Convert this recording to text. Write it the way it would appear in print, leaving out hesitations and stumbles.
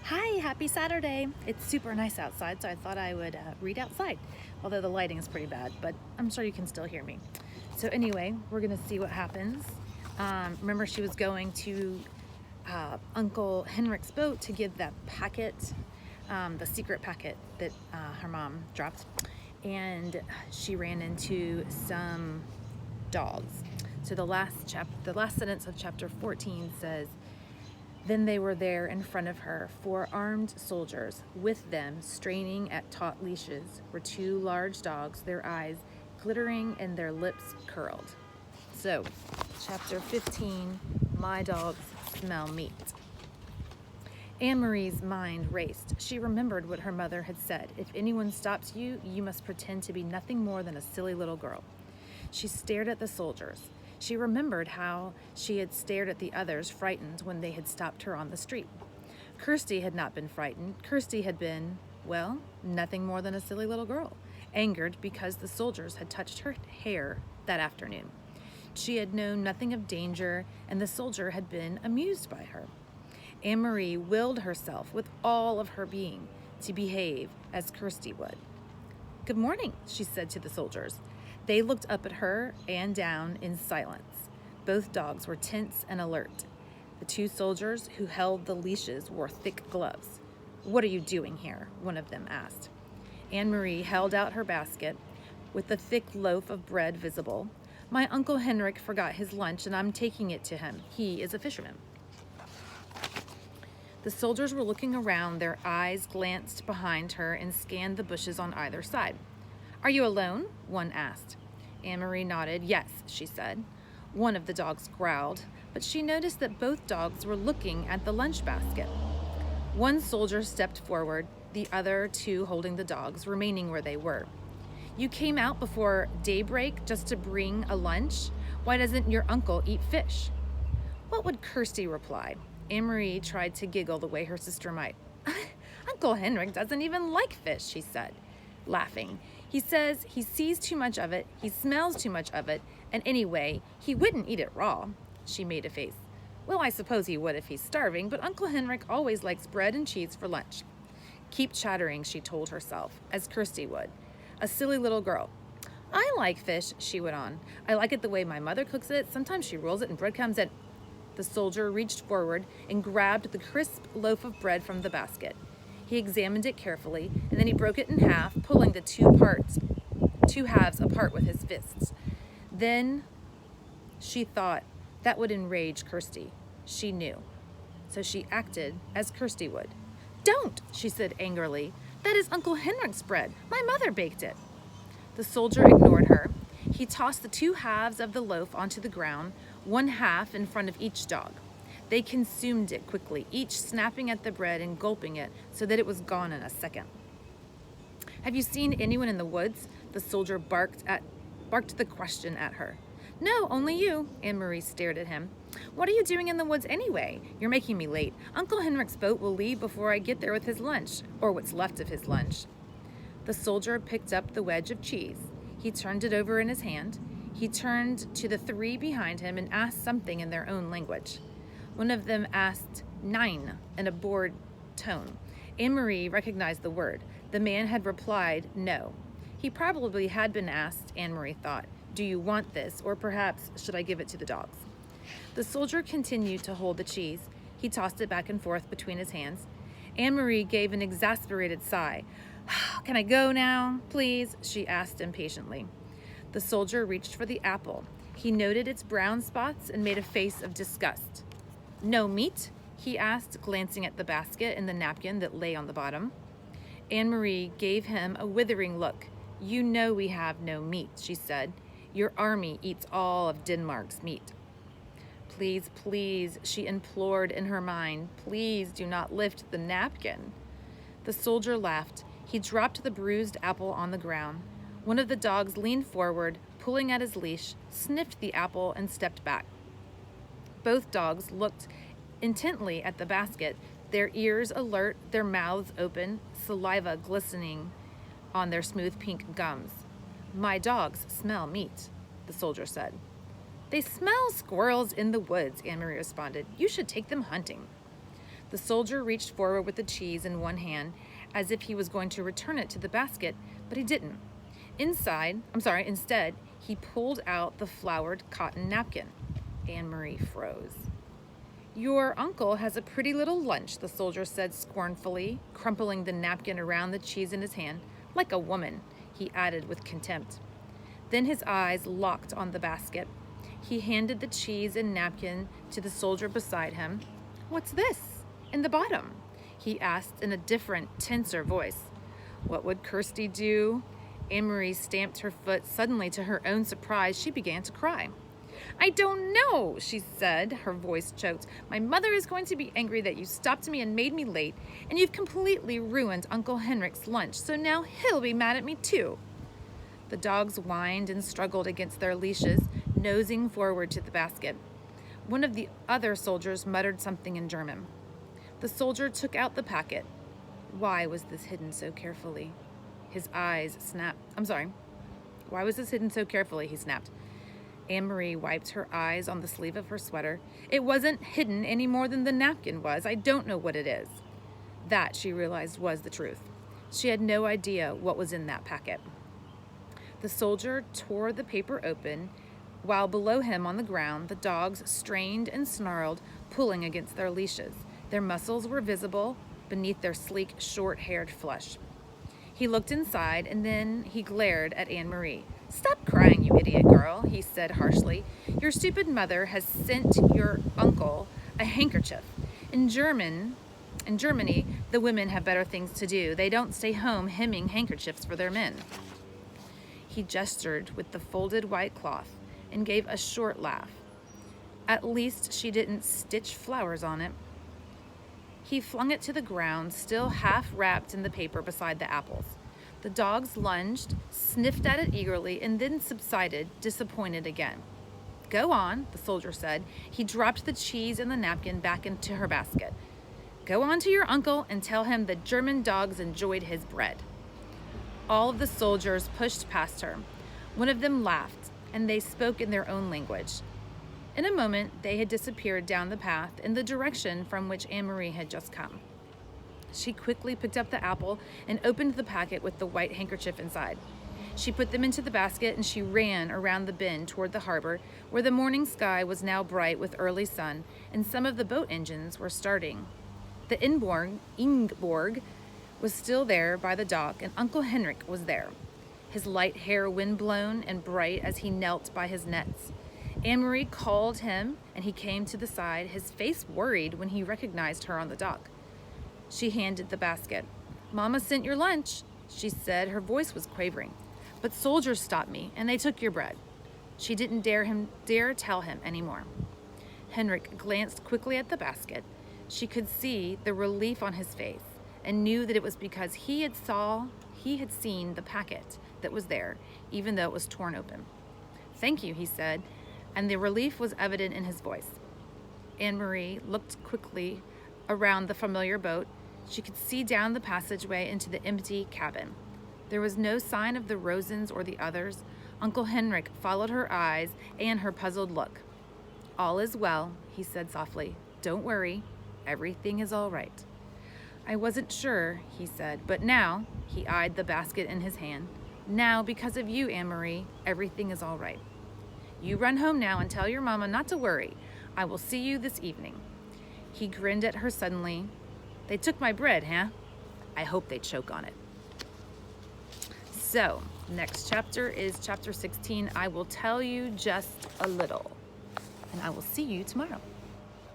Hi, happy Saturday. It's super nice outside, so I thought I would read outside, although the lighting is pretty bad, but I'm sure you can still hear me. So anyway, we're gonna see what happens. Remember, she was going to Uncle Henrik's boat to give that packet, the secret packet that her mom dropped, and she ran into some dogs. So the last sentence of chapter 14 says, then they were there in front of her, 4 armed soldiers. With them, straining at taut leashes, were 2 large dogs, their eyes glittering and their lips curled. So, chapter 15, My Dogs Smell Meat. Anne-Marie's mind raced. She remembered what her mother had said. If anyone stops you, you must pretend to be nothing more than a silly little girl. She stared at the soldiers. She remembered how she had stared at the others, frightened, when they had stopped her on the street. Kirsty had not been frightened. Kirsty had been, well, nothing more than a silly little girl, angered because the soldiers had touched her hair that afternoon. She had known nothing of danger, and the soldier had been amused by her. Anne-Marie willed herself with all of her being to behave as Kirsty would. Good morning, she said to the soldiers. They looked up at her and down in silence. Both dogs were tense and alert. The 2 soldiers who held the leashes wore thick gloves. What are you doing here? One of them asked. Anne-Marie held out her basket with the thick loaf of bread visible. My Uncle Henrik forgot his lunch and I'm taking it to him. He is a fisherman. The soldiers were looking around. Their eyes glanced behind her and scanned the bushes on either side. Are you alone? One asked. Anne-Marie nodded. Yes, she said. One of the dogs growled, but she noticed that both dogs were looking at the lunch basket. One soldier stepped forward, the other 2 holding the dogs, remaining where they were. You came out before daybreak just to bring a lunch? Why doesn't your uncle eat fish? What would Kirsty reply? Anne-Marie tried to giggle the way her sister might. Uncle Henrik doesn't even like fish, she said, laughing. He says he sees too much of it, he smells too much of it, and anyway, he wouldn't eat it raw. She made a face. Well, I suppose he would if he's starving, but Uncle Henrik always likes bread and cheese for lunch. Keep chattering, she told herself, as Kirsty would. A silly little girl. I like fish, she went on. I like it the way my mother cooks it. Sometimes she rolls it in breadcrumbs and... The soldier reached forward and grabbed the crisp loaf of bread from the basket. He examined it carefully, and then he broke it in half, pulling the 2 halves apart with his fists. Then she thought that would enrage Kirsty. She knew. So she acted as Kirsty would. Don't, she said angrily. That is Uncle Henrik's bread. My mother baked it. The soldier ignored her. He tossed the 2 halves of the loaf onto the ground, 1 half in front of each dog. They consumed it quickly, each snapping at the bread and gulping it so that it was gone in a second. Have you seen anyone in the woods? The soldier barked the question at her. No, only you. Anne-Marie stared at him. What are you doing in the woods anyway? You're making me late. Uncle Henrik's boat will leave before I get there with his lunch, or what's left of his lunch. The soldier picked up the wedge of cheese. He turned it over in his hand. He turned to the 3 behind him and asked something in their own language. One of them asked "Nein" in a bored tone. Anne-Marie recognized the word. The man had replied no. He probably had been asked, Anne-Marie thought, do you want this, or perhaps should I give it to the dogs? The soldier continued to hold the cheese. He tossed it back and forth between his hands. Anne-Marie gave an exasperated sigh. Can I go now, please? She asked impatiently. The soldier reached for the apple. He noted its brown spots and made a face of disgust. No meat? He asked, glancing at the basket and the napkin that lay on the bottom. Anne-Marie gave him a withering look. You know we have no meat, she said. Your army eats all of Denmark's meat. Please, please, she implored in her mind. Please do not lift the napkin. The soldier laughed. He dropped the bruised apple on the ground. One of the dogs leaned forward, pulling at his leash, sniffed the apple, and stepped back. Both dogs looked intently at the basket, their ears alert, their mouths open, saliva glistening on their smooth pink gums. My dogs smell meat, the soldier said. They smell squirrels in the woods, Anne-Marie responded. You should take them hunting. The soldier reached forward with the cheese in one hand, as if he was going to return it to the basket, but he didn't. Instead, he pulled out the flowered cotton napkin. Anne-Marie froze. "Your uncle has a pretty little lunch," the soldier said scornfully, crumpling the napkin around the cheese in his hand. "Like a woman," he added with contempt. Then his eyes locked on the basket. He handed the cheese and napkin to the soldier beside him. "What's this in the bottom?" he asked in a different, tenser voice. What would Kirsty do? Anne-Marie stamped her foot. Suddenly, to her own surprise, she began to cry. "I don't know," she said, her voice choked. "My mother is going to be angry that you stopped me and made me late, and you've completely ruined Uncle Henrik's lunch, so now he'll be mad at me too." The dogs whined and struggled against their leashes, nosing forward to the basket. One of the other soldiers muttered something in German. The soldier took out the packet. Why was this hidden so carefully? His eyes snapped. Why was this hidden so carefully? He snapped. Anne-Marie wiped her eyes on the sleeve of her sweater. "It wasn't hidden any more than the napkin was. I don't know what it is." That, she realized, was the truth. She had no idea what was in that packet. The soldier tore the paper open, while below him on the ground, the dogs strained and snarled, pulling against their leashes. Their muscles were visible beneath their sleek, short-haired flesh. He looked inside, and then he glared at Anne-Marie. "Stop crying, you idiot girl," he said harshly. "Your stupid mother has sent your uncle a handkerchief. In Germany, the women have better things to do. They don't stay home hemming handkerchiefs for their men." He gestured with the folded white cloth and gave a short laugh. At least she didn't stitch flowers on it. He flung it to the ground, still half wrapped in the paper beside the apples. The dogs lunged, sniffed at it eagerly, and then subsided, disappointed again. "Go on," the soldier said. He dropped the cheese and the napkin back into her basket. "Go on to your uncle and tell him the German dogs enjoyed his bread." All of the soldiers pushed past her. One of them laughed, and they spoke in their own language. In a moment, they had disappeared down the path in the direction from which Anne-Marie had just come. She quickly picked up the apple and opened the packet with the white handkerchief inside. She put them into the basket, and she ran around the bend toward the harbor, where the morning sky was now bright with early sun, and some of the boat engines were starting. The Ingeborg was still there by the dock, and Uncle Henrik was there, his light hair windblown and bright as he knelt by his nets. Anne-Marie called him, and he came to the side, his face worried when he recognized her on the dock. She handed the basket. "Mama sent your lunch," she said. Her voice was quavering. "But soldiers stopped me, and they took your bread." She didn't dare tell him anymore. Henrik glanced quickly at the basket. She could see the relief on his face and knew that it was because he had seen the packet that was there, even though it was torn open. "Thank you," he said, and the relief was evident in his voice. Anne-Marie looked quickly around the familiar boat. She could see down the passageway into the empty cabin. There was no sign of the Rosens or the others. Uncle Henrik followed her eyes and her puzzled look. "All is well," he said softly. "Don't worry. Everything is all right." "I wasn't sure," he said, "but now," he eyed the basket in his hand, "now, because of you, Anne-Marie, everything is all right. You run home now and tell your mama not to worry. I will see you this evening." He grinned at her suddenly. "They took my bread, huh? I hope they choke on it." So, next chapter is chapter 16. I will tell you just a little, and I will see you tomorrow.